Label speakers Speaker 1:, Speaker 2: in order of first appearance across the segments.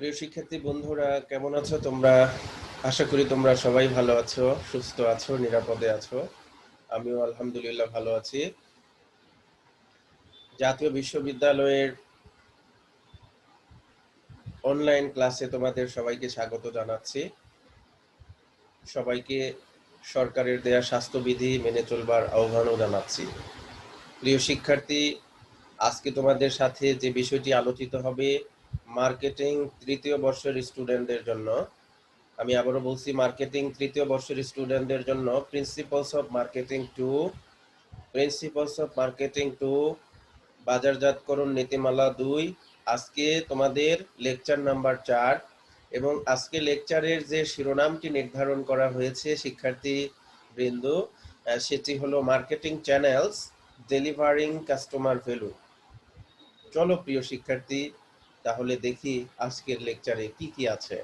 Speaker 1: প্রিয় শিক্ষার্থী বন্ধুরা, কেমন আছো তোমরা? আশা করি তোমরা সবাই ভালো আছো, সুস্থ আছো, নিরাপদে আছো। আমিও আলহামদুলিল্লাহ ভালো আছি। জাতীয় বিশ্ববিদ্যালয়ের অনলাইন ক্লাসে তোমাদের সবাইকে স্বাগত জানাচ্ছি। সবাইকে সরকারের দেয়া স্বাস্থ্যবিধি মেনে চলবার আহ্বানও জানাচ্ছি। প্রিয় শিক্ষার্থী, আজকে তোমাদের সাথে যে বিষয়টি আলোচিত হবে মার্কেটিং তৃতীয় বর্ষের স্টুডেন্টদের জন্য। আমি আবারও বলছি, মার্কেটিং তৃতীয় বর্ষের স্টুডেন্টদের জন্য প্রিন্সিপালস অফ মার্কেটিং টু বাজারজাতকরণ নীতিমালা 2। আজকে তোমাদের লেকচার নাম্বার 4 এবং আজকে লেকচারের যে শিরোনামটি নির্ধারণ করা হয়েছে শিক্ষার্থী বৃন্দ, সেটি হলো marketing channels delivering customer value. চলো প্রিয় শিক্ষার্থী, তাহলে দেখি আজকের লেকচারে কি কি আছে।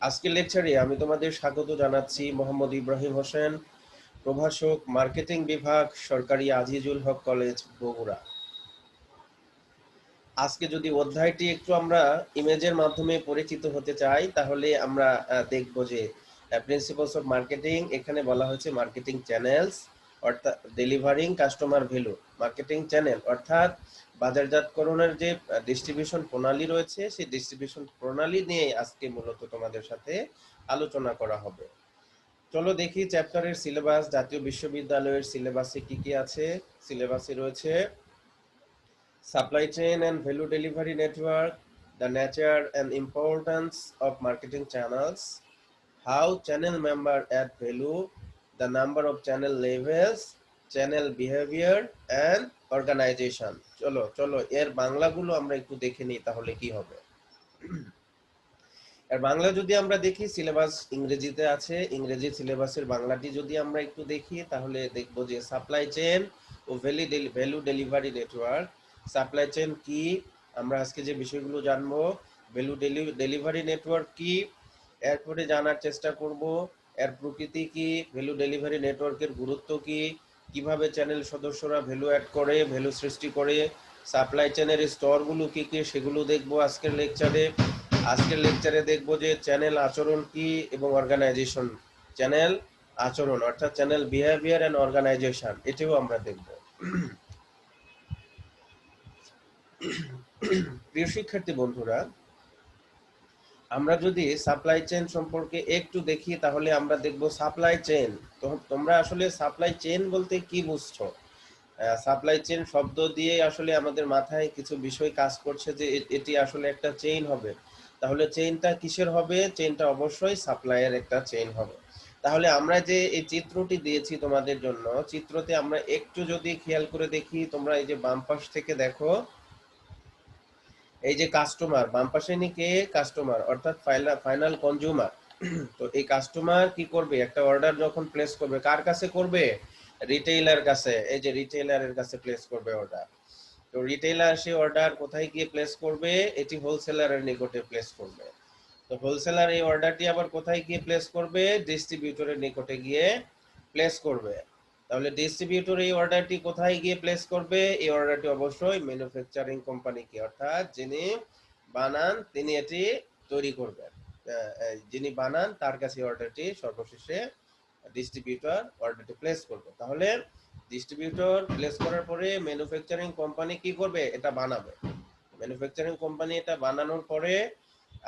Speaker 1: আজকের লেকচারে আমি তোমাদের স্বাগত জানাচ্ছি মোহাম্মদ ইব্রাহিম হোসেন, প্রভাষক, মার্কেটিং বিভাগ, সরকারি আজিজুল হক কলেজ, বগুড়া। আজকে যদি অধ্যায়টি একটু আমরা ইমেজের মাধ্যমে পরিচিত হতে চাই, তাহলে আমরা দেখব যে প্রিন্সিপালস অফ মার্কেটিং, এখানে বলা হয়েছে মার্কেটিং চ্যানেলস অর্থাৎ delivering customer value. Marketing channel অর্থাৎ বাজারজাতকরণের যে ডিস্ট্রিবিউশন প্রণালী রয়েছে, সেই ডিস্ট্রিবিউশন প্রণালী নিয়ে আজকে মূলত তোমাদের সাথে আলোচনা করা হবে। চলো দেখি চ্যাপ্টারের সিলেবাস, জাতীয় বিশ্ববিদ্যালয়ের সিলেবাসে কি কি আছে। সিলেবাসে রয়েছে supply chain and value delivery network, the nature and importance of marketing channels, how channel member add value, the number of channel levels, channel behavior and organization. চলো চলো এর বাংলাগুলো আমরা একটু দেখে নিই, তাহলে কি হবে। আর বাংলা যদি আমরা দেখি, সিলেবাস ইংরেজিতে আছে, ইংরেজি সিলেবাসের বাংলাটি যদি আমরা একটু দেখি, তাহলে দেখব যে সাপ্লাই চেইন ও value delivery network. Supply chain কি, আমরা আজকে যে বিষয়গুলো জানবো। ভ্যালু ডেলিভারি নেটওয়ার্ক কি, এরপরে জানার চেষ্টা করব এর প্রকৃতি কি, ভ্যালু ডেলিভারি নেটওয়ার্কের গুরুত্ব কি, কিভাবে চ্যানেল সদস্যরা ভ্যালু অ্যাড করে, ভ্যালু সৃষ্টি করে, সাপ্লাই চেইনের স্তরগুলো কি কি, সেগুলো দেখব আজকের লেকচারে। আজকের লেকচারে দেখব যে চ্যানেল আচরণ কি এবং অর্গানাইজেশন। চ্যানেল আচরণ অর্থাৎ চ্যানেল বিহেভিয়ার এন্ড অর্গানাইজেশন, এটাও আমরা দেখব। প্রিয় শিক্ষার্থী বন্ধুরা, আমরা যদি সাপ্লাই চেইন সম্পর্কে একটু দেখি, তাহলে আমরা দেখব সাপ্লাই চেইন। তো তোমরা আসলে সাপ্লাই চেইন বলতে কি বুঝছো? সাপ্লাই চেইন শব্দ দিয়ে আসলে আমাদের মাথায় কিছু বিষয় কাজ করছে যে এটি আসলে একটা চেইন হবে। তাহলে চেইনটা কিসের হবে? চেইনটা অবশ্যই সাপ্লাইয়ের একটা চেইন হবে। তাহলে আমরা যে এই চিত্রটি দিয়েছি তোমাদের জন্য, চিত্রতে আমরা একটু যদি খেয়াল করে দেখি, তোমরা এই যে বাম পাশ থেকে দেখো, এই যে কাস্টমার, বাম পাশে কে? কাস্টমার অর্থাৎ ফাইনাল কনজিউমার। তো এই কাস্টমার কি করবে? একটা অর্ডার যখন প্লেস করবে, কার কাছে করবে? রিটেইলার কাছে। এই যে রিটেইলারের কাছে প্লেস করবে অর্ডার। তো রিটেইলার সে অর্ডার কোথায় গিয়ে প্লেস করবে? এটি হোলসেলারের নিকটে প্লেস করবে। তো হোলসেলার এই অর্ডারটি আবার কোথায় গিয়ে প্লেস করবে? ডিস্ট্রিবিউটরের নিকটে গিয়ে প্লেস করবে। তাহলে ডিস্ট্রিবিউটর এই অর্ডারটি কোথায় গিয়ে প্লেস করবে? এই অর্ডারটি অবশ্যই ম্যানুফ্যাকচারিং কোম্পানিকে, অর্থাৎ যিনি বানান তিনি এটি তৈরি করবেন। যিনি বানান তার কাছে অর্ডারটি সর্বশেষে ডিস্ট্রিবিউটর অর্ডারটি প্লেস করবে। তাহলে ডিস্ট্রিবিউটর প্লেস করার পরে ম্যানুফ্যাকচারিং কোম্পানি কি করবে? এটা বানাবে। ম্যানুফ্যাকচারিং কোম্পানি এটা বানানোর পরে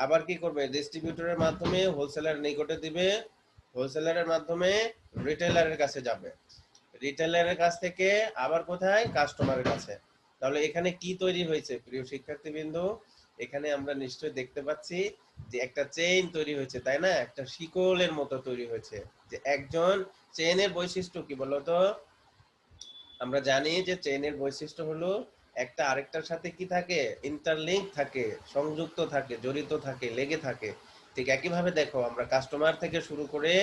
Speaker 1: আবার কি করবে? ডিস্ট্রিবিউটরের মাধ্যমে হোলসেলার নিকটে দিবে, হোলসেলারের মাধ্যমে রিটেইলারের কাছে যাবে, রিটেইলারের কাছ থেকে আবার কোথায়? কাস্টমারের কাছে। তাহলে এখানে কি তৈরি হয়েছে প্রিয় শিক্ষার্থীবৃন্দ? এখানে আমরা নিশ্চয়ই দেখতে পাচ্ছি যে একটা চেইন তৈরি হয়েছে, তাই না? একটা শিকলের মতো তৈরি হয়েছে। যে একজন চেইনের বৈশিষ্ট্য কি বলতো? আমরা জানি যে চেইনের বৈশিষ্ট্য হলো একটা আরেকটার সাথে কি থাকে? ইন্টারলিঙ্ক থাকে, সংযুক্ত থাকে, জড়িত থাকে, লেগে থাকে। ঠিক একইভাবে দেখো, আমরা কাস্টমার থেকে শুরু করে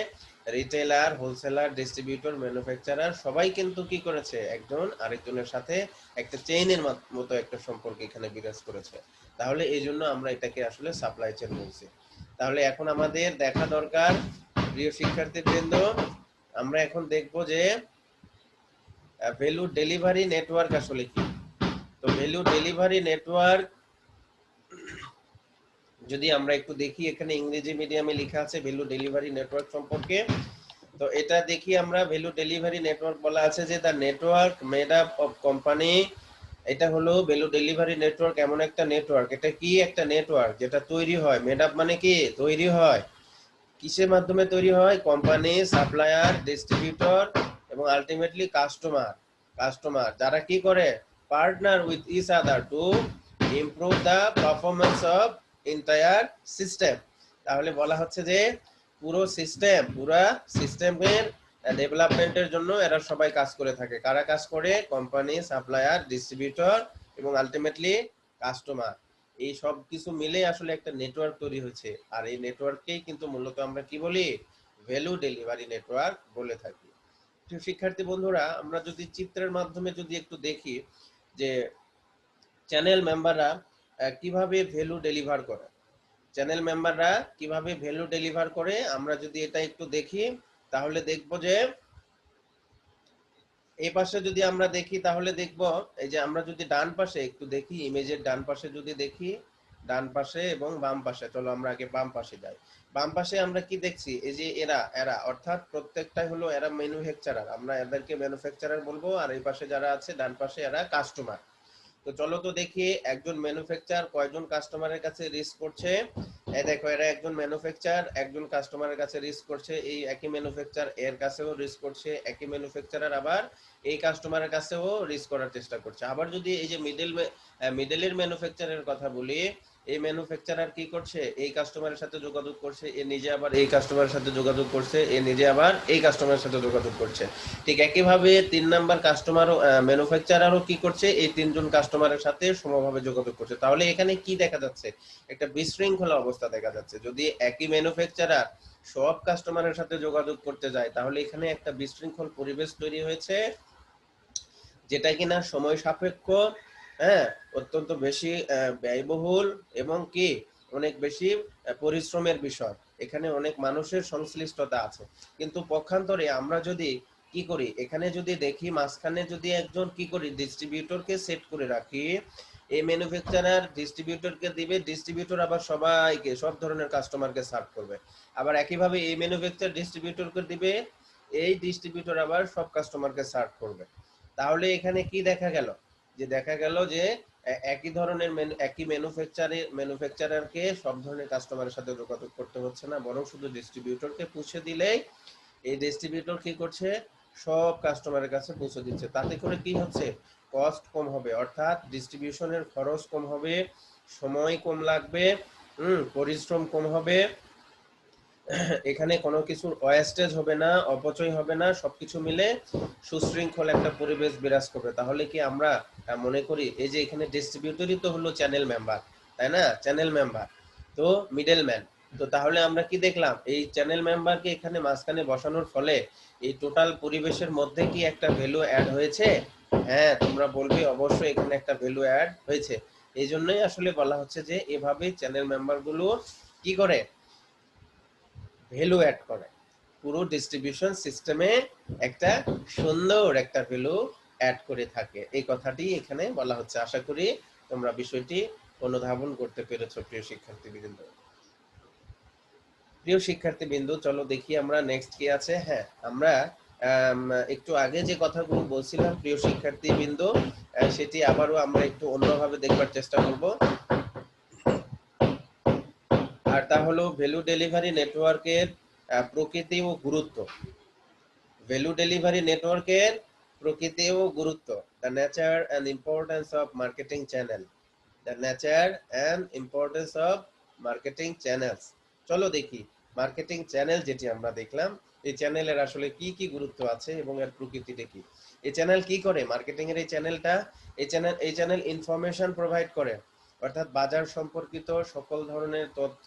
Speaker 1: রিটেইলার, হোলসেলার, ডিস্ট্রিবিউটর, ম্যানুফ্যাকচারার সবাই কিন্তু কি করেছে? একজন আরেকজনের সাথে একটা চেইনের মতো একটা সম্পর্ক এখানে বিরাজ করেছে। তাহলে এই জন্য আমরা এটাকে আসলে সাপ্লাই চেইন বলছি। তাহলে এখন আমাদের দেখা দরকার প্রিয় শিক্ষার্থীবৃন্দ, আমরা এখন দেখব যে ভ্যালু ডেলিভারি নেটওয়ার্ক আসলে কি। তো ভ্যালু ডেলিভারি নেটওয়ার্ক যদি আমরা একটু দেখি এখানে ইংরেজি মিডিয়ামে লেখা আছে ভ্যালু ডেলিভারি নেটওয়ার্ক সম্পর্কে। তো এটা দেখি আমরা, ভ্যালু ডেলিভারি নেটওয়ার্ক বলা আছে যে the network made up of company. এটা হলো ভ্যালু ডেলিভারি নেটওয়ার্ক এমন একটা নেটওয়ার্ক, এটা কি একটা নেটওয়ার্ক যেটা তৈরি হয়, মেড আপ মানে কি তৈরি হয়, কিসের মাধ্যমে তৈরি হয়, কোম্পানি, সাপ্লায়ার, ডিস্ট্রিবিউটর এবং আলটিমেটলি কাস্টমার। কাস্টমার যারা কি করে, partner with each other to improve the performance of entire system. তাহলে বলা হচ্ছে যে পুরো সিস্টেম, পুরা সিস্টেমের ডেভেলপমেন্টের জন্য এরা সবাই কাজ করে থাকে। কারা কাজ করে, কোম্পানি, সাপ্লায়ার, ডিস্ট্রিবিউটর এবং আলটিমেটলি কাস্টমার। এই সব কিছু মিলে আসলে একটা নেটওয়ার্ক তৈরি হয়েছে। আর এই নেটওয়ার্ককেই কিন্তু মূলত আমরা কি বলি, ভ্যালু ডেলিভারি নেটওয়ার্ক বলে থাকি। প্রিয় শিক্ষার্থী বন্ধুরা, আমরা যদি চিত্রের মাধ্যমে যদি একটু দেখি যে চ্যানেল মেম্বাররা কিভাবে ভ্যালু ডেলিভার করে, চ্যানেল মেম্বাররা কিভাবে ভ্যালু ডেলিভার করে, আমরা যদি এটা একটু দেখি তাহলে দেখব যে এই পাশে যদি আমরা দেখি তাহলে দেখব, এই যে আমরা যদি ডান পাশে একটু দেখি, ইমেজের ডান পাশে যদি দেখি, ডান পাশে এবং বাম পাশে, চলো আমরা আগে বাম পাশে যাই। বাম পাশে আমরা কি দেখছি, এই যে এরা এরা অর্থাৎ প্রত্যেকটাই হলো এরা ম্যানুফ্যাকচারার, আমরা এদেরকে ম্যানুফ্যাকচারার বলবো। আর এই পাশে যারা আছে ডান পাশে এরা কাস্টমার। তো চলো তো দেখি একজন ম্যানুফ্যাকচার কয়জন কাস্টমারের কাছে রিস্ক করছে। এই দেখো, এরা একজন ম্যানুফ্যাকচার একজন কাস্টমারের কাছে রিস্ক করছে, এই একই ম্যানুফ্যাকচার এর কাছেও রিস্ক করছে, একই ম্যানুফ্যাকচারার আবার এই কাস্টমারের কাছেও রিস্ক করার চেষ্টা করছে। আবার যদি এই যে মিডলের ম্যানুফ্যাকচারের কথা বলি, এই ম্যানুফ্যাকচারার কি করছে, এই কাস্টমারের সাথে যোগাযোগ করছে, এ নিজে আবার এই কাস্টমারের সাথে যোগাযোগ করছে, এ নিজে আবার এই কাস্টমারের সাথে যোগাযোগ করছে। ঠিক একইভাবে 3 নাম্বার কাস্টমারও ম্যানুফ্যাকচারারও কি করছে, এই তিনজন কাস্টমারের সাথে সমভাবে যোগাযোগ করছে। তাহলে এখানে কি দেখা যাচ্ছে, একটা বিশৃঙ্খলা অবস্থা দেখা যাচ্ছে। যদি একই ম্যানুফ্যাকচারার সব কাস্টমারের সাথে যোগাযোগ করতে যায়, তাহলে এখানে একটা বিশৃঙ্খল পরিবেশ তৈরি হয়েছে, যেটা কিনা সময় সাপেক্ষ, হ্যাঁ, অত্যন্ত বেশি ব্যয়বহুল এবং কি অনেক বেশি পরিশ্রমের বিষয়। এখানে অনেক মানুষের সংশ্লিষ্টতা আছে। কিন্তু পক্ষান্তরে আমরা যদি কি করি, এখানে যদি দেখি মাঝখানে যদি একজন কি করি, ডিস্ট্রিবিউটরকে সেট করে রাখি, এই ম্যানুফ্যাকচারার ডিস্ট্রিবিউটরকে দিবে, ডিস্ট্রিবিউটর আবার সবাইকে সব ধরনের কাস্টমারকে সার্ভ করবে। আবার একইভাবে এই ম্যানুফ্যাকচার ডিস্ট্রিবিউটরকে দিবে, এই ডিস্ট্রিবিউটর আবার সব কাস্টমারকে সার্ভ করবে। তাহলে এখানে কি দেখা গেল, যে দেখা গেল যে একই ধরনের একই ম্যানুফ্যাকচারারকে সব ধরনের কাস্টমারের সাথে যোগাযোগ করতে হচ্ছে না, বরং শুধু ডিস্ট্রিবিউটরকে পৌঁছে দিলেই এই ডিস্ট্রিবিউটর কি করছে, সব কাস্টমারের কাছে পৌঁছে দিচ্ছে। তাতে করে কি হচ্ছে, কস্ট কম হবে, অর্থাৎ ডিস্ট্রিবিউশনের খরচ কম হবে, সময় কম লাগবে, পরিশ্রম কম হবে, এখানে কোনো কিছুর ওয়েস্টেজ হবে না, অপচয় হবে না, সবকিছু মিলে সুশৃঙ্খল একটা পরিবেশ বিরাজ করবে। তাহলে কি আমরা মনে করি, এই যে এখানে ডিস্ট্রিবিউটরই তো হলো চ্যানেল মেম্বার, তাই না, চ্যানেল মেম্বার তো মিডলম্যান। তো তাহলে আমরা কি দেখলাম, এই চ্যানেল মেম্বারকে এখানে মাঝখানে বসানোর ফলে এই টোটাল পরিবেশের মধ্যে কি একটা ভ্যালু অ্যাড হয়েছে? হ্যাঁ, তোমরা বলবে অবশ্যই এখানে একটা ভ্যালু অ্যাড হয়েছে। এই জন্যই আসলে বলা হচ্ছে যে এভাবে চ্যানেল মেম্বারগুলো কি করে, ভ্যালু অ্যাড করে, পুরো ডিস্ট্রিবিউশন সিস্টেমে একটা সুন্দর একটা ভ্যালু অ্যাড করে থাকে। এই কথাটি এখানে বলা হচ্ছে। আশা করি তোমরা বিষয়টি অনুধাবন করতে পেরেছো প্রিয় শিক্ষার্থীবৃন্দ। প্রিয় শিক্ষার্থীবৃন্দ, চলো দেখি আমরা নেক্সট কি আছে। হ্যাঁ, আমরা একটু আগে যে কথাগুলো বলছিলাম প্রিয় শিক্ষার্থীবৃন্দ, সেটি আবারও আমরা একটু অন্যভাবে দেখবার চেষ্টা করব। আর তা হলো ভ্যালু ডেলিভারি নেটওয়ার্কের প্রকৃতি ও গুরুত্ব। ভ্যালু ডেলিভারি নেটওয়ার্কের প্রকৃতি ও গুরুত্ব, the nature and importance of marketing channel, the nature and importance of marketing channels. চলো দেখি মার্কেটিং চ্যানেল যেটি আমরা দেখলাম, এই চ্যানেলের আসলে কি কি গুরুত্ব আছে এবং এর প্রকৃতিটা কি। এই চ্যানেল কি করে, মার্কেটিং এর এই চ্যানেলটা, এই চ্যানেল ইনফরমেশন প্রোভাইড করে, অর্থাৎ বাজার সম্পর্কিত সকল ধরনের তথ্য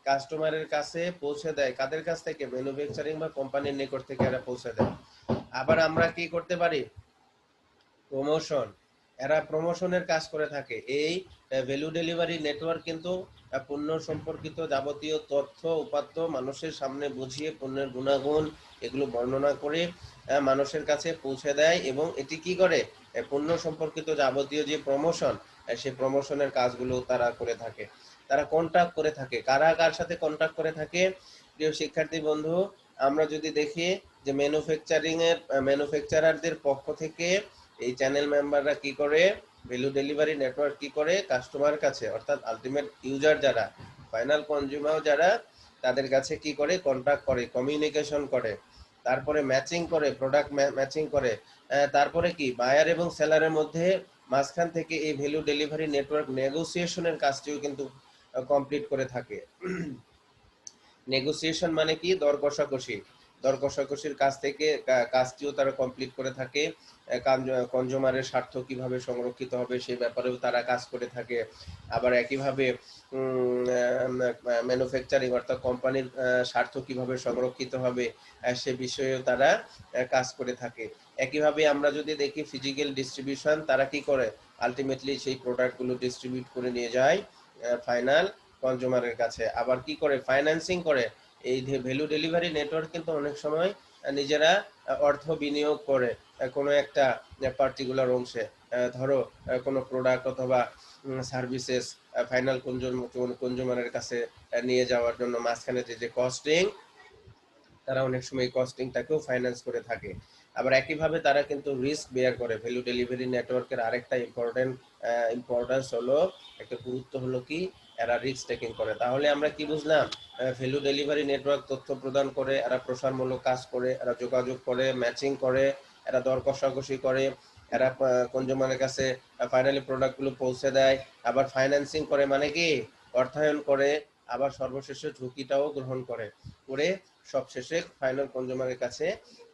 Speaker 1: কাস্টমারের কাছে পৌঁছে দেয়। কাদের কাছ থেকে, ম্যানুফ্যাকচারিং বা কোম্পানির নিকট থেকে এরা পৌঁছে দেয়। আবার আমরা কি করতে পারি, প্রমোশন, এরা প্রমোশনের কাজ করে থাকে। এই ভ্যালু ডেলিভারি নেটওয়ার্ক কিন্তু পণ্য সম্পর্কিত যাবতীয় তথ্য উপাত্ত মানুষের সামনে বুঝিয়ে পণ্যের গুণাগুণ এগুলো বর্ণনা করে মানুষের কাছে পৌঁছে দেয়, এবং এটি কি করে, পণ্য সম্পর্কিত যাবতীয় যে প্রমোশন, সেই প্রমোশনের কাজগুলো তারা করে থাকে। তারা কন্ট্যাক্ট করে থাকে। কারা কার সাথে কন্ট্যাক্ট করে থাকে? প্রিয় শিক্ষার্থী বন্ধু, আমরা যদি দেখি যে ম্যানুফ্যাকচারারদের পক্ষ থেকে এই চ্যানেল মেম্বাররা কি করে, ভ্যালু ডেলিভারি নেটওয়ার্ক কি করে, কাস্টমার কাছে অর্থাৎ আলটিমেট ইউজার যারা, ফাইনাল কনজিউমার যারা, তাদের কাছে কি করে, কন্ট্যাক্ট করে, কমিউনিকেশন করে, তারপরে ম্যাচিং করে, প্রোডাক্ট ম্যাচিং করে, তারপরে কি বায়ার এবং সেলারের মধ্যে মাঝখান থেকে এই ভ্যালু ডেলিভারি নেটওয়ার্ক নেগোসিয়েশনের কাজটিও কিন্তু কমপ্লিট করে থাকে। নেগোসিয়েশন মানে কি, দর কষাকষি, দর কষাকষির কাজ থেকে কাজটিও তারা কমপ্লিট করে থাকে। কনজিউমারের স্বার্থ কিভাবে সংরক্ষিত হবে সেই ব্যাপারেও তারা কাজ করে থাকে। আবার একইভাবে ম্যানুফ্যাকচারিং অর্থাৎ কোম্পানির স্বার্থ কিভাবে সংরক্ষিত হবে সে বিষয়েও তারা কাজ করে থাকে। একইভাবে আমরা যদি দেখি ফিজিক্যাল ডিস্ট্রিবিউশন, তারা কি করে, আলটিমেটলি সেই প্রোডাক্টগুলো ডিস্ট্রিবিউট করে নিয়ে যায় ফাইনাল কনজিউমারের কাছে। আবার কি করে, ফাইন্যান্সিং করে। এই ভ্যালু ডেলিভারি নেটওয়ার্ক কিন্তু অনেক সময় নিজেরা অর্থ বিনিয়োগ করে কোনো একটা পার্টিকুলার অংশে। ধরো কোনো প্রোডাক্ট অথবা সার্ভিসেস ফাইনাল কনজিউমারের কাছে নিয়ে যাওয়ার জন্য মাঝখানে যে কস্টিং, তারা অনেক সময় কস্টিংটাকেও ফাইন্যান্স করে থাকে। আবার একইভাবে তারা কিন্তু রিস্ক বেয়ার করে। ভ্যালু ডেলিভারি নেটওয়ার্কের আরেকটা ইম্পর্টেন্স হলো, একটা গুরুত্ব হলো কি, এরা রিস্ক টেকিং করে। তাহলে আমরা কি বুঝলাম, ভ্যালু ডেলিভারি নেটওয়ার্ক তথ্য প্রদান করে, এরা প্রসারমূলক কাজ করে, এরা যোগাযোগ করে, ম্যাচিং করে, এরা দর কষাকষি করে, এরা কনজিউমারের কাছে ফাইনালি প্রোডাক্টগুলো পৌঁছে দেয়। আবার ফাইন্যান্সিং করে মানে কি, অর্থায়ন করে, আবার সর্বশেষে ঝুঁকিটাও গ্রহণ করে সবশেষে ফাইনাল কনজিউমারের কাছে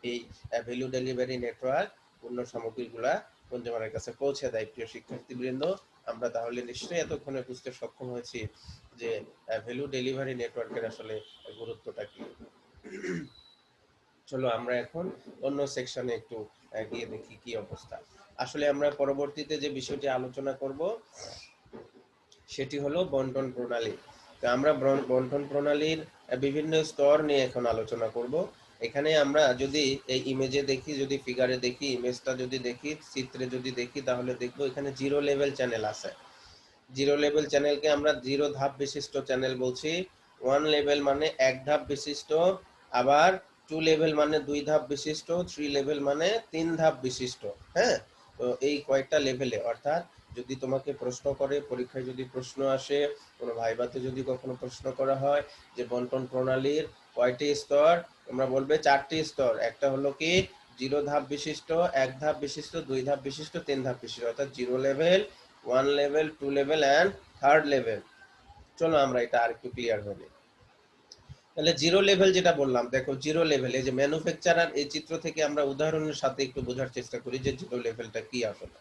Speaker 1: এই ভ্যালু ডেলিভারি নেটওয়ার্ক পণ্য সামগ্রীগুলা কনজিউমারের কাছে পৌঁছে দেয়। প্রিয় শিক্ষার্থীবৃন্দ, আমরা তাহলে নিশ্চয়ই এতক্ষণে বুঝতে সক্ষম হয়েছি যে ভ্যালু ডেলিভারি নেটওয়ার্কের আসলে গুরুত্বটা কি। চলো আমরা এখন অন্য সেকশনে একটু গিয়ে দেখি কি অবস্থা। আসলে আমরা পরবর্তীতে যে বিষয়টি আলোচনা করব সেটি হলো বন্টন প্রণালী। তো আমরা বন্টন প্রণালীর বিভিন্ন স্তর নিয়ে এখন আলোচনা করব। এখানে আমরা যদি এই ইমেজে দেখি, যদি ফিগারে দেখি, ইমেজটা যদি দেখি, চিত্রে যদি দেখি, তাহলে দেখবো এখানে জিরো লেভেল চ্যানেল আছে। জিরো লেভেল চ্যানেলকে আমরা জিরো ধাপ বিশিষ্ট চ্যানেল বলছি। ওয়ান লেভেল মানে এক ধাপ বিশিষ্ট, আবার টু লেভেল মানে দুই ধাপ বিশিষ্ট, থ্রি লেভেল মানে তিন ধাপ বিশিষ্ট। হ্যাঁ, তো এই কয়েকটা লেভেলে, অর্থাৎ যদি তোমাকে প্রশ্ন করে, পরীক্ষায় যদি প্রশ্ন আসে, কোনো ভাইভাতে যদি কখনো প্রশ্ন করা হয় যে বন্টন প্রণালীর কয়টি স্তর, তোমরা বলবে চারটি স্তর। একটা হলো কি, জিরো ধাপ বিশিষ্ট, এক ধাপ বিশিষ্ট, দুই ধাপ বিশিষ্ট, তিন ধাপ বিশিষ্ট, অর্থাৎ zero level, one level, two level and third level. চলো আমরা এটা আরেকটু ক্লিয়ার হবে। তাহলে জিরো লেভেল যেটা বললাম, দেখো জিরো লেভেল, এই যে ম্যানুফ্যাকচারার, এই চিত্র থেকে আমরা উদাহরণের সাথে একটু বোঝার চেষ্টা করি যে জিরো লেভেলটা কি আসলে।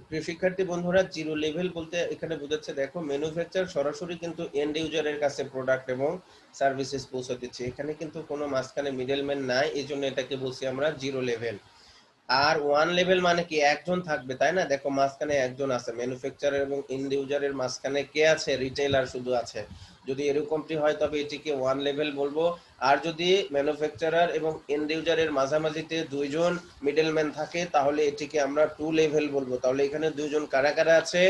Speaker 1: প্রিয় শিক্ষার্থী বন্ধুরা, জিরো লেভেল বলতে এখানে বোঝাচ্ছে, দেখো ম্যানুফ্যাকচার সরাসরি কিন্তু এন্ড ইউজারের কাছে প্রোডাক্ট এবং সার্ভিসেস পৌঁছে দিচ্ছে। এখানে কিন্তু কোনো মাঝখানে মিডলম্যান নাই, এই জন্য এটাকে বলছি আমরা জিরো লেভেল। আর ওয়ান লেভেল মানে কি, একজন থাকবে, তাই না? দেখো মাঝখানে একজন আছে, ম্যানুফ্যাকচারার এবং এন্ড ইউজারের মাঝখানে কে আছে? রিটেইলার শুধু আছে। যদি এরকমটি হয় তবে এটিকে ওয়ান লেভেল বলবো। আর যদি ম্যানুফ্যাকচারার এবং এন্ড ইউজারের মাঝামাঝিতে দুইজন মিডলম্যান থাকে তাহলে এটিকে আমরা টু লেভেল বলবো। তাহলে এখানে দুইজন কারা কারা আছে?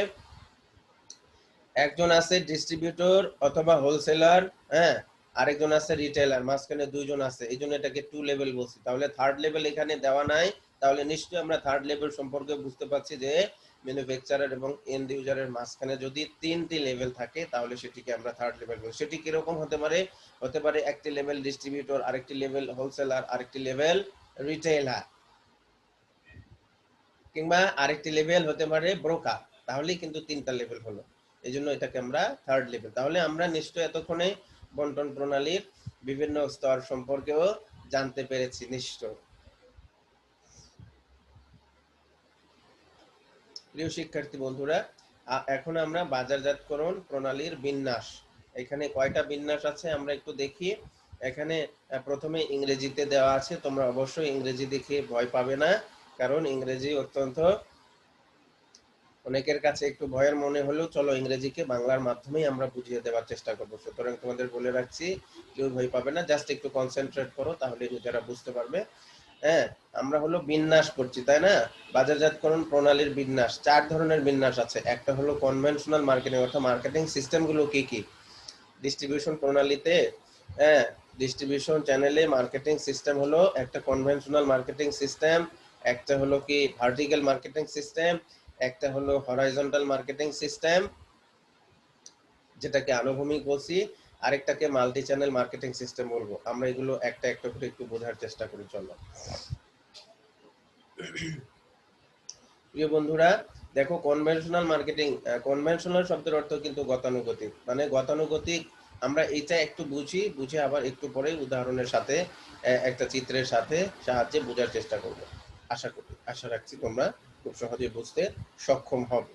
Speaker 1: একজন আছে ডিস্ট্রিবিউটর অথবা হোলসেলার, হ্যাঁ, আরেকজন আছে রিটেইলার, মাঝখানে দুইজন আছে, এই জন্য এটাকে টু লেভেল বলছি। তাহলে থার্ড লেভেল এখানে দেওয়া নাই, তাহলে নিশ্চয়ই আমরা থার্ড লেভেল সম্পর্কে বুঝতে পারছি যে ম্যানুফ্যাকচারার এবং এন্ড ইউজারের মাঝখানে যদি তিনটি লেভেল থাকে তাহলে সেটিকে আমরা থার্ড লেভেল বলি। সেটি কিরকম হতে পারে? হতে পারে একটি লেভেল ডিস্ট্রিবিউটর, আরেকটি লেভেল হোলসেলার, আরেকটি লেভেল রিটেইলার, কিংবা আরেকটি লেভেল হতে পারে ব্রোকার। তাহলেই কিন্তু তিনটা লেভেল হলো, এই জন্য এটাকে আমরা থার্ড লেভেল। তাহলে আমরা নিশ্চয়ই এতক্ষণে বন্টন প্রণালীর বিভিন্ন স্তর সম্পর্কেও জানতে পেরেছি নিশ্চয়। প্রিয় শিক্ষার্থী বন্ধুরা, এখন আমরা বাজারজাতকরণ প্রণালীর বিন্যাস, এখানে কয়টা বিন্যাস আছে আমরা একটু দেখি। এখানে প্রথমে ইংরেজিতে দেওয়া আছে, তোমরা অবশ্যই ইংরেজি দেখে ভয় পাবে না, কারণ ইংরেজি অত্যন্ত অনেকের কাছে একটু ভয়ের মনে হলেও চলো ইংরেজিকে বাংলার মাধ্যমেই আমরা বুঝিয়ে দেওয়ার চেষ্টা করবো। সুতরাং তোমাদের বলে রাখছি, কেউ ভয় পাবে না, জাস্ট একটু কনসেন্ট্রেট করো, তাহলে নিজেরা বুঝতে পারবে। হ্যাঁ, আমরা হলো বিন্যাস করছি, তাই না? বাজারজাতকরণ প্রণালীর বিন্যাস, 4 ধরনের বিন্যাস আছে। একটা হলো কনভেনশনাল মার্কেটিং, অর্থাৎ মার্কেটিং সিস্টেম গুলো কি কি। ডিস্ট্রিবিউশন প্রণালীতে, হ্যাঁ, ডিস্ট্রিবিউশন চ্যানেলে মার্কেটিং সিস্টেম হলো একটা কনভেনশনাল মার্কেটিং সিস্টেম, একটা হলো কি ভার্টিক্যাল মার্কেটিং সিস্টেম, একটা হলো হরাইজন্টাল মার্কেটিং সিস্টেম যেটাকে আনুভূমিক বলছি, আরেকটাকে মাল্টি চ্যানেল মার্কেটিং সিস্টেম বলবো। আমরা এগুলো একটা একটা করে একটু বোঝার চেষ্টা করি, চলো। প্রিয় বন্ধুরা, দেখো কনভেনশনাল মার্কেটিং, কনভেনশনাল শব্দের অর্থ কিন্তু গতানুগতিক, মানে গতানুগতিক। আমরা এটা একটু বুঝে আবার একটু পরে উদাহরণের সাথে, একটা চিত্রের সাথে সাহায্যে বোঝার চেষ্টা করব। আশা রাখছি তোমরা খুব সহজে বুঝতে সক্ষম হবে।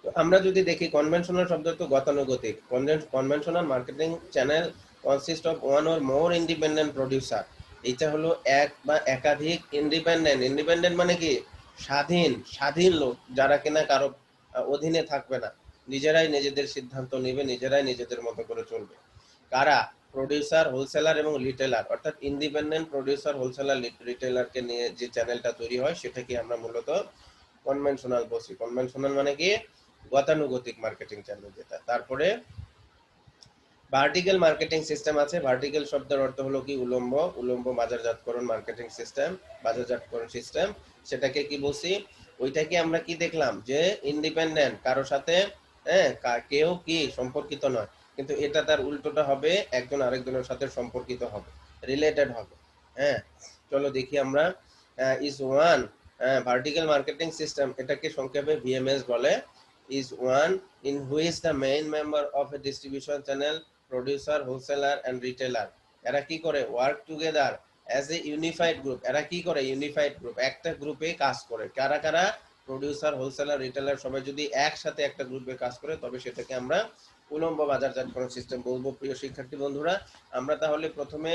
Speaker 1: তো আমরা যদি দেখি কনভেনশনাল শব্দ তো গতানুগতিক। Conventional marketing channel consist of one or more independent producer. এটা হলো এক বা একাধিক ইন্ডিপেন্ডেন্ট। ইন্ডিপেন্ডেন্ট মানে কি? স্বাধীন লোক, যারা কিনা কারো অধীনে থাকবে না, নিজেরাই নিজেদের সিদ্ধান্ত নেবে, নিজেরাই নিজেদের মতো করে চলবে। কারা? প্রোডিউসার, হোলসেলার এবং রিটেলার। অর্থাৎ ইন্ডিপেন্ডেন্ট প্রোডিউসার, হোলসেলার, রিটেলারকে নিয়ে যে চ্যানেলটা তৈরি হয় সেটাকে আমরা মূলত কনভেনশনাল বলছি। কনভেনশনাল মানে কি? গতানুগতিক মার্কেটিং চ্যানেল যেটা। তারপরে ভার্টিক্যাল মার্কেটিং সিস্টেম আছে। ভার্টিক্যাল শব্দের অর্থ হলো কি? উলম্ব বাজারজাতকরণ মার্কেটিং সিস্টেম, বাজারজাতকরণ সিস্টেম। সেটাকে কি বলছি? ওইটাকে আমরা কি দেখলাম যে ইন্ডিপেন্ডেন্ট, কারো সাথে, হ্যাঁ, কেউ কি সম্পর্কিত নয়, কিন্তু এটা তার উল্টোটা হবে, একজন আরেকজনের সাথে সম্পর্কিত হবে, রিলেটেড হবে। হ্যাঁ, চলো দেখি আমরা। Is one, vertical marketing system, এটাকে সংক্ষেপে ভিএমএস বলে। is one in which the main member of a distribution channel, producer, wholesaler and retailer, এরা কি করে? work together as a unified group। এরা কি করে? ইউনিফাইড গ্রুপ, একটা গ্রুপে কাজ করে। কারা কারা? প্রোডিউসার, হোলসেলার, রিটেলার, সবাই যদি একসাথে একটা গ্রুপে কাজ করে তবে সেটাকে আমরা উলম্ব বাজারজাতকরণ সিস্টেম বলবো। প্রিয় শিক্ষার্থী বন্ধুরা, আমরা তাহলে প্রথমে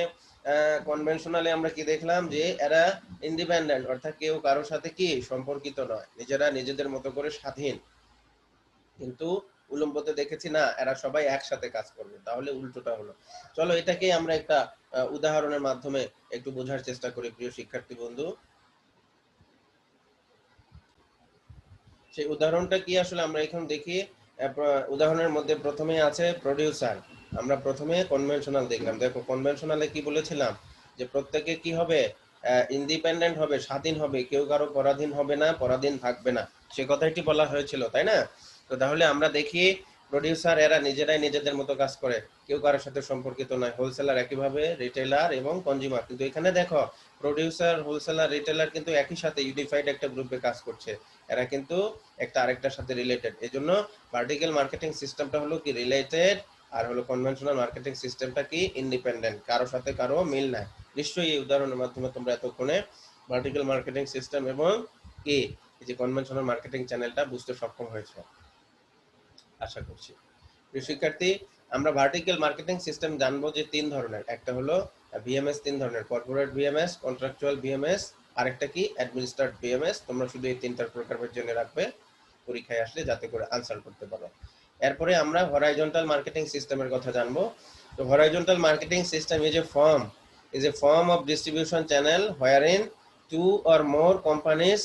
Speaker 1: কনভেনশনালে আমরা কি দেখলাম? যে এরা ইন্ডিপেন্ডেন্ট, অর্থাৎ কেউ কারোর সাথে কি সম্পর্কিত নয়, নিজেরা নিজেদের মতো করে স্বাধীন। কিন্তু উলম্বতে দেখেছি না, এরা সবাই একসাথে কাজ করবে, তাহলে উল্টোটা হলো। চলো এটাকে আমরা একটা উদাহরণের মাধ্যমে একটু বোঝার চেষ্টা করি প্রিয় শিক্ষার্থী বন্ধু। সেই উদাহরণটা কি আসলে আমরা এখন দেখি। উদাহরণের মধ্যে প্রথমে আছে প্রোডিউসার। আমরা প্রথমে কনভেনশনাল দেখলাম। দেখো কনভেনশনালে কি বলেছিলাম? যে প্রত্যেকে কি হবে? ইন্ডিপেন্ডেন্ট হবে, স্বাধীন হবে, কেউ কারো পরাধীন হবে না, পরাধীন থাকবে না, সে কথাটি বলা হয়েছিল, তাই না? তো তাহলে আমরা দেখি প্রোডিউসার এরা নিজেরাই নিজেদের মতো কাজ করে, কেউ কারোর সাথে সম্পর্কিত নয়। হোলসেলার একইভাবে, রিটেলার এবং কনজিউমার। কিন্তু এখানে দেখো প্রোডিউসার, হোলসেলার, রিটেলার কিন্তু একই সাথে ইউনিফাইড একটা গ্রুপে কাজ করছে। এরা কিন্তু একটা আরেকটার সাথে রিলেটেড। এজন্য ভার্টিক্যাল মার্কেটিং সিস্টেমটা হলো কি? রিলেটেড। আর হলো কনভেনশনাল মার্কেটিং সিস্টেমটা কি? ইন্ডিপেন্ডেন্ট, কারো সাথে কারো মিল নাই। নিশ্চয়ই এই উদাহরণের মাধ্যমে তোমরা এতক্ষণে ভার্টিক্যাল মার্কেটিং সিস্টেম এবং কি এই যে কনভেনশনাল মার্কেটিং চ্যানেলটা বুঝতে সক্ষম হয়েছে আশা করছি। প্রিয় শিক্ষার্থী, আমরা ভার্টিক্যাল মার্কেটিং সিস্টেম জানবো যে 3 ধরনের। একটা হলো ভিএমএস, 3 ধরনের: কর্পোরেট ভিএমএস, কন্ট্রাকচুয়াল ভিএমএস, আরেকটা কি? অ্যাডমিনিস্ট্রেটেড ভিএমএস। তোমরা শুধু এই 3টার প্রকারভেদ জেনে রাখবে পরীক্ষায় আসলে, যাতে করে আনসার করতে পারো। এরপরে আমরা হরাইজন্টাল মার্কেটিং সিস্টেমের কথা জানবো। তো horizontal marketing system is a form of distribution channel wherein two or more companies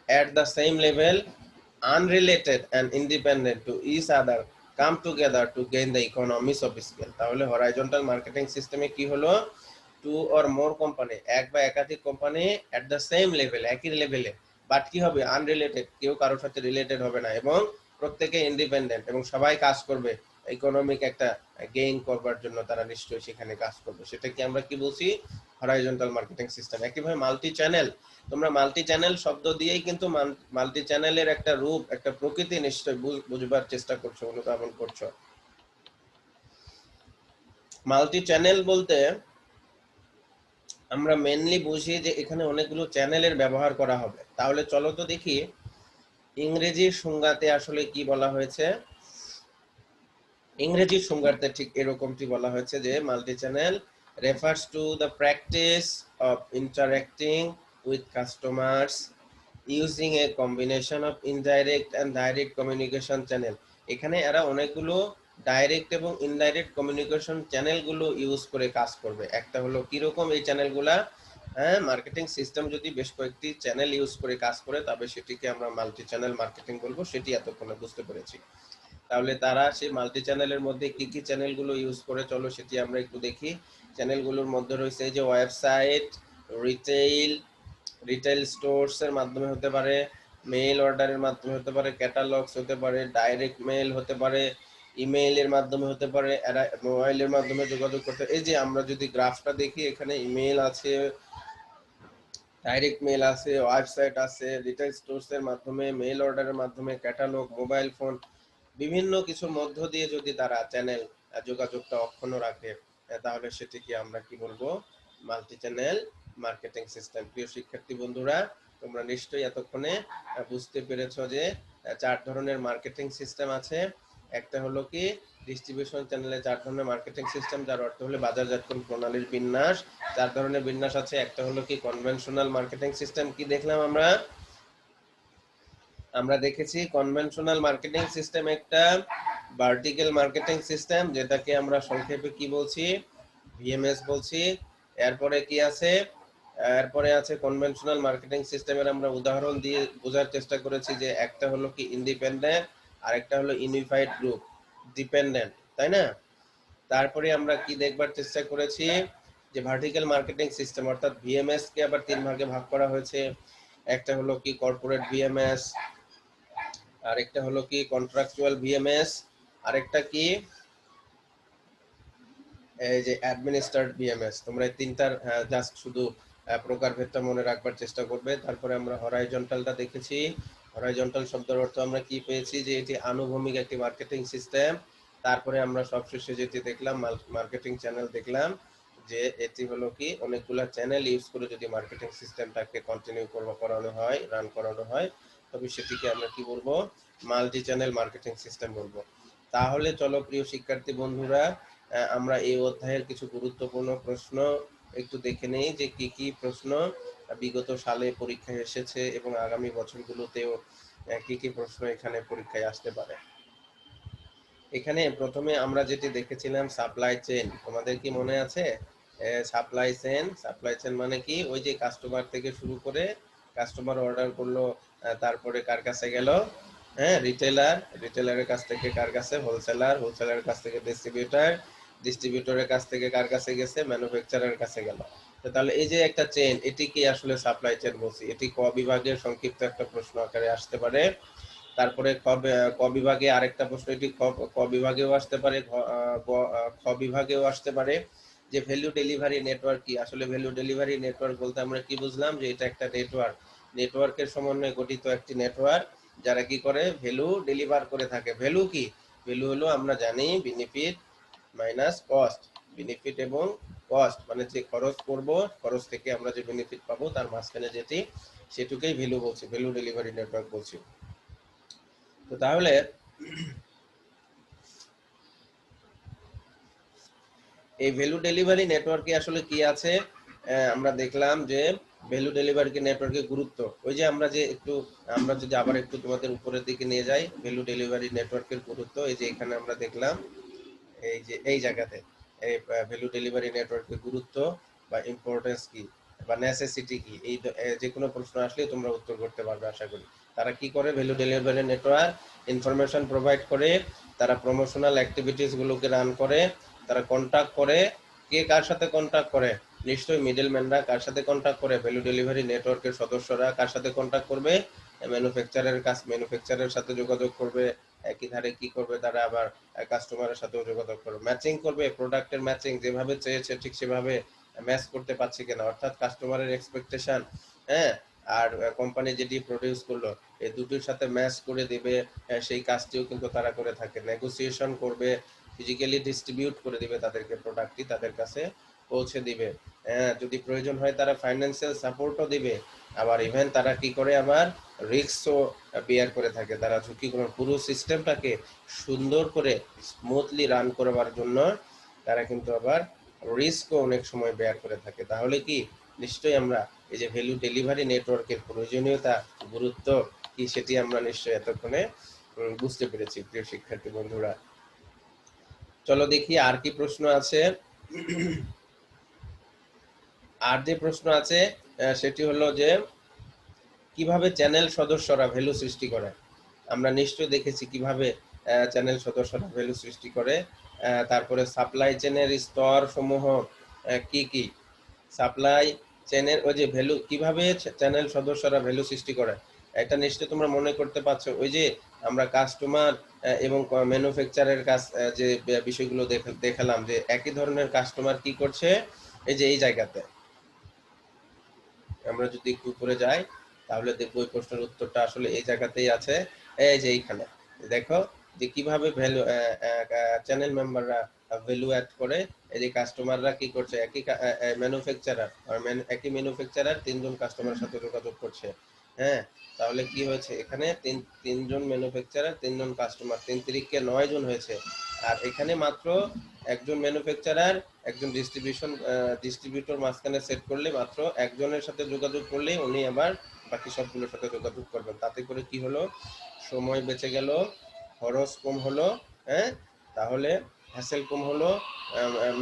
Speaker 1: at the same level, unrelated and independent to each other, come together to gain the economies of scale। তাহলে horizontal marketing সিস্টেমে কি হলো? Two or more company, এক বা একাধিক company at the same level, একই লেভেলে, but কি হবে? আনরিলেটেড, কেউ কারোর সাথে রিলেটেড হবে না, এবং প্রত্যেকে ইন্ডিপেন্ডেন্ট, এবং সবাই কাজ করবে ইকোনমিক একটা গেইন করবার জন্য। তারা নিশ্চয়ই সেখানে কাজ করবে। সেটাকে আমরা কি বলছি? Horizontal marketing system. একইভাবে মাল্টি চ্যানেল, তোমরা মাল্টি চ্যানেল শব্দ দিয়েই কিন্তু মাল্টি চ্যানেলের একটা রূপ, একটা প্রকৃতি নিশ্চয়ই বুঝবার চেষ্টা করছো, অনুধাবন করছো। মাল্টি চ্যানেল বলতে আমরা মেনলি বুঝি যে এখানে অনেকগুলো চ্যানেলের ব্যবহার করা হবে। তাহলে চলো তো দেখি ইংরেজি সংজ্ঞাতে আসলে কি বলা হয়েছে। ইংরেজি সংজ্ঞাতে ঠিক এরকমটি বলা হয়েছে যে multi channel refers to the practice of interacting with customers using a combination of indirect and direct communication channel। এখানে এরা অনেকগুলো ডাইরেক্ট এবং ইনডাইরেক্ট কমিউনিকেশন চ্যানেলগুলো ইউজ করে কাজ করবে। একটা হলো কিরকম এই চ্যানেলগুলা? হ্যাঁ, মার্কেটিং সিস্টেম যদি বেশ কয়েকটি চ্যানেল ইউজ করে কাজ করে তবে সেটিকে আমরা মাল্টি চ্যানেল মার্কেটিং বলবো, সেটি এতক্ষণে বুঝতে পেরেছি। তাহলে তারা সেই মাল্টি চ্যানেলের মধ্যে কি কি চ্যানেলগুলো ইউজ করে চলো সেটি আমরা একটু দেখি। চ্যানেলগুলোর মধ্যে রয়েছে এই যে ওয়েবসাইট, রিটেইল, রিটেইল স্টোরস এর মাধ্যমে হতে পারে, মেইল অর্ডারের মাধ্যমে হতে পারে, ক্যাটালগস হতে পারে, ডাইরেক্ট মেইল হতে পারে, ইমেইলের মাধ্যমে হতে পারে, এরা মোবাইলের মাধ্যমে যোগাযোগ করতে। এই যে আমরা যদি গ্রাফটা দেখি এখানে ইমেইল আছে, ডাইরেক্ট মেইল আছে, ওয়েবসাইট আছে, রিটেল স্টোরস এর মাধ্যমে, মেইল অর্ডারের মাধ্যমে, ক্যাটালগ, মোবাইল ফোন, বিভিন্ন কিছুর মধ্য দিয়ে যদি তারা চ্যানেল যোগাযোগটা অক্ষুণ্ণ রাখে, তাহলে সেটিকে আমরা কি বলবো? Multi channel marketing system. প্রিয় শিক্ষার্থী বন্ধুরা, তোমরা নিশ্চয়ই এতক্ষণে বুঝতে পেরেছো যে 4 ধরনের মার্কেটিং সিস্টেম আছে। একটা হলো কি ডিস্ট্রিবিউশন চ্যানেলে 4 ধরনের মার্কেটিং সিস্টেম, যার অর্থ হলো বাজারজাতকরণ প্রণালীর বিন্যাস। 4 ধরনের বিন্যাস আছে। একটা হলো কি কনভেনশনাল মার্কেটিং সিস্টেম। কি দেখলাম আমরা? আমরা দেখেছি কনভেনশনাল মার্কেটিং সিস্টেম একটা ভার্টিক্যাল মার্কেটিং সিস্টেম, যেটাকে আমরা সংক্ষেপে কি বলছি? ভিএমএস বলছি। এরপরে কি আছে? এরপরে আছে কনভেনশনাল মার্কেটিং সিস্টেমের আমরা উদাহরণ দিয়ে বোঝার চেষ্টা করেছি যে একটা হলো কি ইন্ডিপেন্ডেন্ট, আর একটা হলো ইউনিফাইড গ্রুপ ডিপেন্ডেন্ট, তাই না? তারপরে আমরা কি দেখবার চেষ্টা করেছি যে ভার্টিক্যাল মার্কেটিং সিস্টেম অর্থাৎ ভিএমএস কে আবার 3 ভাগে ভাগ করা হয়েছে। একটা হলো কি কর্পোরেট ভিএমএস, আরেকটা হলো কি কন্ট্রাকচুয়াল ভিএমএস, আরেকটা কি এই যে অ্যাডমিনিস্ট্রেট ভিএমএস। তোমরা এই তিনটার জাস্ট শুধু প্রকারভেদটা মনে রাখবার চেষ্টা করবে। তারপরে আমরা হরাইজন্টালটা দেখেছি। হরাইজন্টাল শব্দের অর্থ আমরা কি পেয়েছি? যে এটি আনুভূমিক একটি মার্কেটিং সিস্টেম। তারপরে আমরা সবশেষে যেটি দেখলাম মার্কেটিং চ্যানেল দেখলাম, যে এটি হলো কি অনেকগুলো চ্যানেল ইউজ করে যদি মার্কেটিং সিস্টেমটাকে কন্টিনিউ করানো হয়, রান করানো হয়, তবে সেটিকে আমরা কি বলবো? মাল্টি চ্যানেল মার্কেটিং সিস্টেম বলবো। তাহলে চলো প্রিয় শিক্ষার্থী বন্ধুরা, আমরা এই অধ্যায়ের কিছু গুরুত্বপূর্ণ প্রশ্ন একটু দেখে নেই যে কি কি প্রশ্ন বিগত সালে পরীক্ষায় এসেছে এবং আগামী বছরগুলোতেও কি কি প্রশ্ন এখানে পরীক্ষায় আসতে পারে। এখানে প্রথমে আমরা যেটি দেখেছিলাম সাপ্লাই চেইন, তোমাদের কি মনে আছে? সাপ্লাই চেইন মানে কি? ওই যে কাস্টমার থেকে শুরু করে, কাস্টমার অর্ডার করলো, তারপরে কার কাছে গেল? হ্যাঁ, রিটেলারের কাছ থেকে কার কাছে? হোলসেলারের কাছ থেকে ডিস্ট্রিবিউটরের কাছ থেকে কার কাছে গেছে? ম্যানুফ্যাকচারারের কাছে গেল। তাহলে এই যে একটা চেইন, এটি কি আসলে সাপ্লাই চেইন বলছি। এটি ক বিভাগের সংক্ষিপ্ত একটা প্রশ্ন আকারে আসতে পারে। তারপরে ক বিভাগে আরেকটা প্রশ্ন, এটি ক বিভাগেও আসতে পারে, খ বিভাগেও আসতে পারে, যে ভ্যালু ডেলিভারি নেটওয়ার্ক কি? আসলে ভ্যালু ডেলিভারি নেটওয়ার্ক বলতে আমরা কি বুঝলাম? যে এটা একটা নেটওয়ার্কের সমন্বয়ে গঠিত একটি নেটওয়ার্ক, যারা কি করে? ভ্যালু ডেলিভার করে থাকে। ভ্যালু কি? ভ্যালু হলো আমরা জানি বেনিফিট মাইনাস কস্ট। বেনিফিট এবং কস্ট মানে যে খরচ করব, খরচ থেকে আমরা যে বেনিফিট পাবো, তার মাঝখানে যেটি, সেটুকুই ভ্যালু বলছি, ভ্যালু ডেলিভারি নেটওয়ার্ক বলছি। তো তাহলে এই ভ্যালু ডেলিভারি নেটওয়ার্কে আসলে কি আছে? আমরা দেখলাম যে ভ্যালু ডেলিভারি নেটওয়ার্কের গুরুত্ব, ওই যে আমরা যদি আবার একটু তোমাদের উপরের দিকে নিয়ে যাই, ভ্যালু ডেলিভারি নেটওয়ার্কের গুরুত্ব এই যে এখানে আমরা দেখলাম, এই যে এই জায়গাতে এই ভ্যালু ডেলিভারি নেটওয়ার্কের গুরুত্ব বা ইম্পর্টেন্স কি বা নেসেসিটি কি, এই যে কোনো প্রশ্ন আসলে তোমরা উত্তর করতে পারবে আশা করি। তারা কি করে? Value delivery network information provide করে, তারা প্রমোশনাল অ্যাক্টিভিটিস গুলোকে রান করে, তারা কন্টাক্ট করে। কে কার সাথে কন্টাক্ট করে? নিশ্চয়ই মিডলম্যানরা। কার সাথে কন্টাক্ট করে? ভ্যালু ডেলিভারি নেটওয়ার্কের সদস্যরা। কার সাথে কন্টাক্ট করবে? ম্যানুফ্যাকচারের সাথে যোগাযোগ করবে। একই ধারে কি করবে? তারা আবার কাস্টমারের সাথেও যোগাযোগ করবে, ম্যাচিং করবে, প্রোডাক্টের ম্যাচিং, যেভাবে চেয়েছে ঠিক সেভাবে ম্যাচ করতে পারছে কিনা, অর্থাৎ কাস্টমারের এক্সপেকটেশন, হ্যাঁ, আর কোম্পানি যেটি প্রডিউস করলো, এই দুটোর সাথে ম্যাচ করে দিবে। সেই কাজটিও কিন্তু তারা করে থাকে। নেগোসিয়েশন করবে, ফিজিক্যালি ডিস্ট্রিবিউট করে দিবে তাদেরকে, প্রোডাক্টটি তাদের কাছে পৌঁছে দিবে। যদি প্রয়োজন হয় তারা ফাইন্যান্সিয়াল সাপোর্টও দিবে। আবার ইভেন তারা কি করে? আবার রিস্কও বেয়ার করে থাকে। তারা ঝুঁকি গ্রহণ, পুরো সিস্টেমটাকে সুন্দর করে স্মুথলি রান করবার জন্য তারা কিন্তু আবার রিস্কও অনেক সময় বেয়ার করে থাকে। তাহলে কি নিশ্চয়ই আমরা এই যে ভ্যালু ডেলিভারি নেটওয়ার্কের প্রয়োজনীয়তা, গুরুত্ব কি, সেটি আমরা নিশ্চয়ই এতক্ষণে বুঝতে পেরেছি প্রিয় শিক্ষার্থী বন্ধুরা। চলো দেখি আর কি প্রশ্ন আছে। আর যে প্রশ্ন আছে সেটি হলো যে কিভাবে চ্যানেল সদস্যরা ভ্যালু সৃষ্টি করে। আমরা নিশ্চয়ই দেখেছি কিভাবে চ্যানেল সদস্যরা ভ্যালু সৃষ্টি করে। তারপরে সাপ্লাই চেনের স্তর সমূহ কি কি, সাপ্লাই চেনের ওই যে ভ্যালু কিভাবে চ্যানেল সদস্যরা ভ্যালু সৃষ্টি করে, এটা নিশ্চয়ই তোমরা মনে করতে পারছো। ওই যে আমরা কাস্টমার এবং ম্যানুফ্যাকচারের কাজ যে বিষয়গুলো দেখালাম যে একই ধরনের কাস্টমার কি করছে, এই যে এই জায়গাতে আমরা যদি একটু উপরে যাই তাহলে দেখবো ওই প্রশ্নের উত্তরটা আসলে এই জায়গাতেই আছে। এই যে এইখানে দেখো যে কিভাবে ভ্যালু চ্যানেল মেম্বাররা ভ্যালু অ্যাড করে। এই যে কাস্টমাররা কি করছে, একই ম্যানুফ্যাকচারার আর একই ম্যানুফ্যাকচারার তিনজন কাস্টমারের সাথে যোগাযোগ করছে। হ্যাঁ, তাহলে কি হয়েছে এখানে তিনজন ম্যানুফ্যাকচারার তিনজন কাস্টমার, 3 3 9 জন হয়েছে। আর এখানে মাত্র একজন ম্যানুফ্যাকচারার একজন ডিস্ট্রিবিউটর মাঝখানে সেট করলে মাত্র একজনের সাথে যোগাযোগ করলে উনি আবার বাকি সবগুলোর সাথে যোগাযোগ করবেন। তাতে করে কি হলো, সময় বেঁচে গেল, খরচ কম হলো। হ্যাঁ, তাহলে হ্যাসেল কম হলো,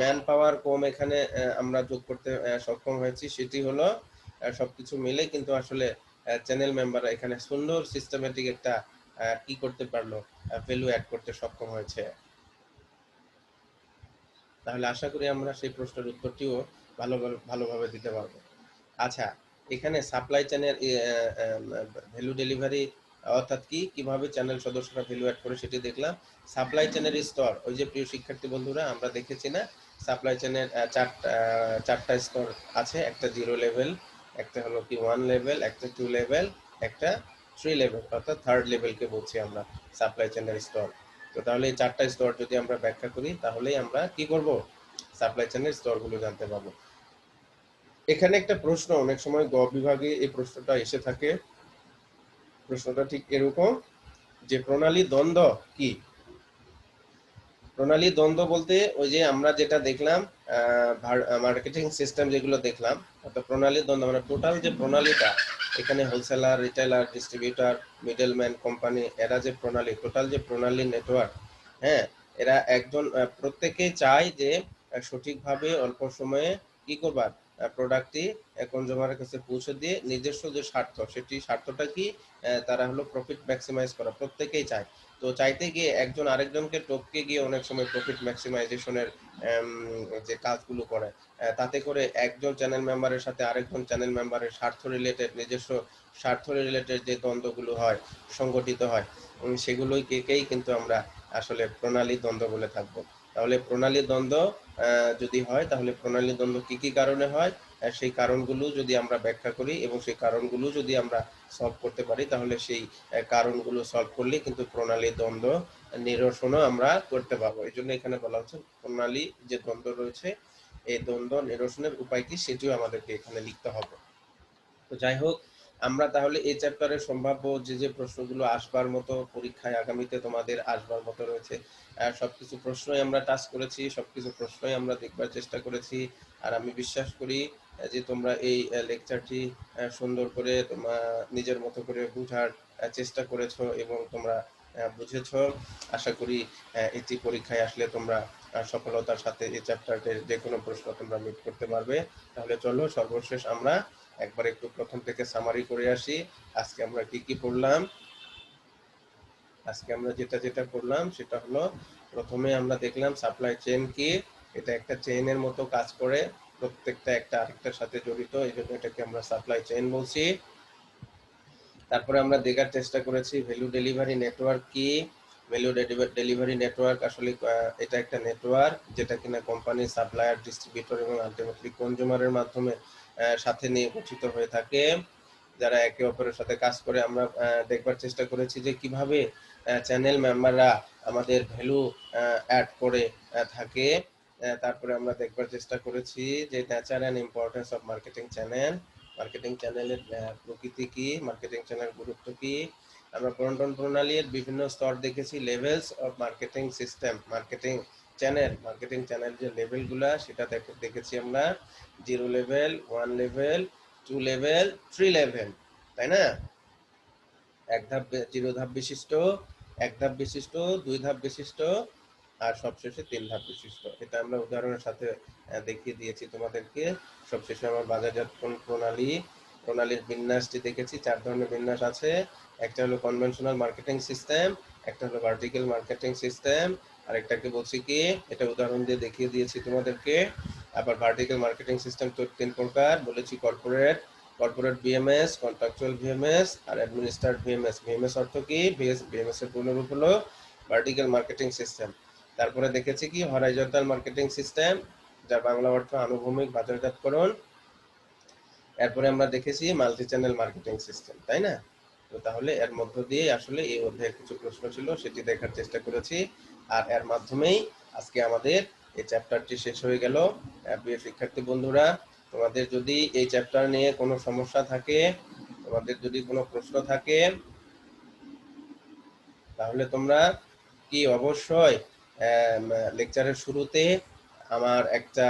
Speaker 1: ম্যান পাওয়ার কম এখানে আমরা যোগ করতে সক্ষম হয়েছি। সেটি হলো সবকিছু মিলে কিন্তু আসলে চ্যানেল মেম্বাররা এখানে সুন্দর সিস্টেমেটিক একটা কি করতে পারলো, ভ্যালু অ্যাড করতে সক্ষম হয়েছে। তাহলে আশা করি আমরা সেই প্রশ্নের উত্তরটিও ভালোভাবে দিতে পারবো। আচ্ছা, এখানে সাপ্লাই চেনের ভ্যালু ডেলিভারি অর্থাৎ কি, কিভাবে চ্যানেল সদস্যরা ভ্যালু অ্যাড করে সেটি দেখলাম। সাপ্লাই চেনের স্তর, ওই যে প্রিয় শিক্ষার্থী বন্ধুরা আমরা দেখেছি না, সাপ্লাই চেনের চারটা স্তর আছে। একটা 0 লেভেল, একটা হলো কি 1 লেভেল, একটা 2 লেভেল, একটা 3 লেভেল, অর্থাৎ থার্ড লেভেলকে বলছি আমরা সাপ্লাই চেনের স্তর। তো তাহলে এই চারটা স্তর যদি আমরা ব্যাখ্যা করি তাহলেই আমরা কি করব, সাপ্লাই চেনের স্তরগুলো জানতে পারবো। এখানে একটা প্রশ্ন অনেক সময় গ বিভাগে এই প্রশ্নটা এসে থাকে। প্রশ্নটা ঠিক এরকম যে প্রণালী দ্বন্দ্ব কি। প্রণালী দ্বন্দ্ব বলতে ওই যে আমরা যেটা দেখলাম মার্কেটিং সিস্টেম যেগুলো দেখলাম, অর্থাৎ প্রণালী দ্বন্দ্ব মানে টোটাল যে প্রণালীটা, এখানে wholesaler, retailer, distributor, middleman company, এরা যে প্রণালী, টোটাল যে প্রণালী নেটওয়ার্ক। হ্যাঁ, এরা একজন প্রত্যেকেই চায় যে সঠিকভাবে অল্প সময়ে কি করবার, প্রোডাক্টটি কনজিউমারের কাছে পৌঁছে দিয়ে নিজস্ব যে স্বার্থ, সেটি স্বার্থটা কি, তারা হলো প্রফিট ম্যাক্সিমাইজ করা, প্রত্যেকেই চায়। তো চাইতে গিয়ে একজন আরেকজনকে টপকে গিয়ে অনেক সময় প্রফিট ম্যাক্সিমাইজেশনের যে কাজগুলো করে, তাতে করে একজন চ্যানেল মেম্বারের সাথে আরেকজন চ্যানেল মেম্বারের স্বার্থ রিলেটেড, নিজস্ব স্বার্থ রিলেটেড যে দ্বন্দ্বগুলো হয়, সংগঠিত হয়, সেগুলোই কেই কিন্তু আমরা আসলে প্রণালী দ্বন্দ্ব বলে থাকবো। তাহলে প্রণালী দ্বন্দ্ব যদি হয় তাহলে প্রণালী দ্বন্দ্ব কি কি কারণে হয়, সেই কারণগুলো যদি আমরা ব্যাখ্যা করি এবং সেই কারণগুলো যদি আমরা সলভ করতে পারি তাহলে সেই কারণগুলো সলভ করলে কিন্তু প্রণালী দ্বন্দ্ব নিরসনও আমরা করতে পারবো। এই জন্য এখানে বলা হচ্ছে প্রণালী যে দ্বন্দ্ব রয়েছে এই দ্বন্দ্ব নিরসনের উপায় কি সেটিও আমাদেরকে এখানে লিখতে হবে। তো যাই হোক, আমরা তাহলে এই চ্যাপ্টারের সম্ভাব্য যে প্রশ্নগুলো আসবার মতো পরীক্ষায় আগামীতে তোমাদের আসবার মতো রয়েছে, সবকিছু প্রশ্নই আমরা টাচ করেছি, সবকিছু প্রশ্নই আমরা দেখবার চেষ্টা করেছি। আর আমি বিশ্বাস করি যে তোমরা এই লেকচারটি সুন্দর করে তোমার নিজের মতো করে বোঝার চেষ্টা করেছো এবং তোমরা বুঝেছো। আশা করি এটি পরীক্ষায় আসলে তোমরা সফলতার সাথে এই চ্যাপ্টারের যে কোনো প্রশ্ন তোমরা মিট করতে পারবে। তাহলে চলো সর্বশেষ আমরা একবার একটু প্রথম থেকে সামারি করে আসি। আজকে আমরা কি কি পড়লাম। আজকে আমরা যেটা পড়লাম সেটা হলো, প্রথমে আমরা দেখলাম সাপ্লাই চেইন কি, এটা একটা চেইনের মতো কাজ করে, প্রত্যেকটা একটা আরেকটার সাথে জড়িত, এই জন্য এটাকে আমরা সাপ্লাই চেইন বলছি। তারপরে আমরা দেখার চেষ্টা করেছি ভ্যালু ডেলিভারি নেটওয়ার্ক কি। ভ্যালু ডেলিভারি নেটওয়ার্ক আসলে এটা একটা নেটওয়ার্ক যেটা কিনা কোম্পানি, সাপ্লায়ার, ডিস্ট্রিবিউটর এবং আলটিমেটলি কনজিউমারের মাধ্যমে সাথে নিয়ে গঠিত হয়ে থাকে, যারা একে অপরের সাথে কাজ করে। আমরা দেখবার চেষ্টা করেছি যে কিভাবে চ্যানেল মেম্বাররা আমাদের ভ্যালু অ্যাড করে থাকে। তারপরে আমরা দেখবার চেষ্টা করেছি যে nature and importance of marketing channel, marketing চ্যানেলের প্রকৃতি কি, মার্কেটিং চ্যানেল গুরুত্ব কি। আমরা বন্টন প্রণালীর বিভিন্ন স্তর দেখেছি, levels of marketing system, marketing channel যে লেভেলগুলা সেটা দেখেছি আমরা, 0 লেভেল, 1 লেভেল, 2 লেভেল, 3 লেভেল, তাই না? এক ধাপ 0 ধাপ বিশিষ্ট, এক ধাপ বিশিষ্ট, 2 ধাপ বিশিষ্ট, আর সবশেষে 3 ধাপ বিশিষ্ট। এটা আমরা উদাহরণের সাথে দেখিয়ে দিয়েছি তোমাদেরকে। সবশেষে আমার বাজারজাতকরণ প্রণালীর বিন্যাসটি দেখেছি। 4 ধরনের বিন্যাস আছে। একটা হলো কনভেনশনাল মার্কেটিং সিস্টেম, একটা হলো ভার্টিক্যাল মার্কেটিং সিস্টেম, আর একটাকে বলছি কি, এটা উদাহরণ দিয়ে দেখিয়ে দিয়েছি তোমাদেরকে। আবার ভার্টিক্যাল মার্কেটিং সিস্টেম তো 3 প্রকার বলেছি: কর্পোরেট ভিএমএস, কন্ট্রাকচুয়াল ভিএমএস আর অ্যাডমিনিস্ট্রেটর ভিএমএস। ভিএমএস অর্থ কি? ভিএমএস এর পুনরূপ হলো ভার্টিক্যাল মার্কেটিং সিস্টেম। তারপরে দেখেছি কি, হরাইজন্টাল মার্কেটিং সিস্টেম, যার বাংলা অর্থ আনুভূমিক বাজারজাতকরণ। এরপরে আমরা দেখেছি মাল্টি চ্যানেল মার্কেটিং সিস্টেম, তাই না? তো তাহলে এর মধ্য দিয়ে আসলে এই অধ্যায়ের কিছু প্রশ্ন ছিল, সেটি দেখার চেষ্টা করেছি। আর এর মাধ্যমেই আজকে আমাদের এই চ্যাপ্টারটি শেষ হয়ে গেল। প্রিয় শিক্ষার্থী বন্ধুরা, তোমাদের যদি এই চ্যাপ্টার নিয়ে কোনো সমস্যা থাকে, তোমাদের যদি কোনো প্রশ্ন থাকে, তাহলে তোমরা কি অবশ্যই লেকচারের শুরুতে আমার একটা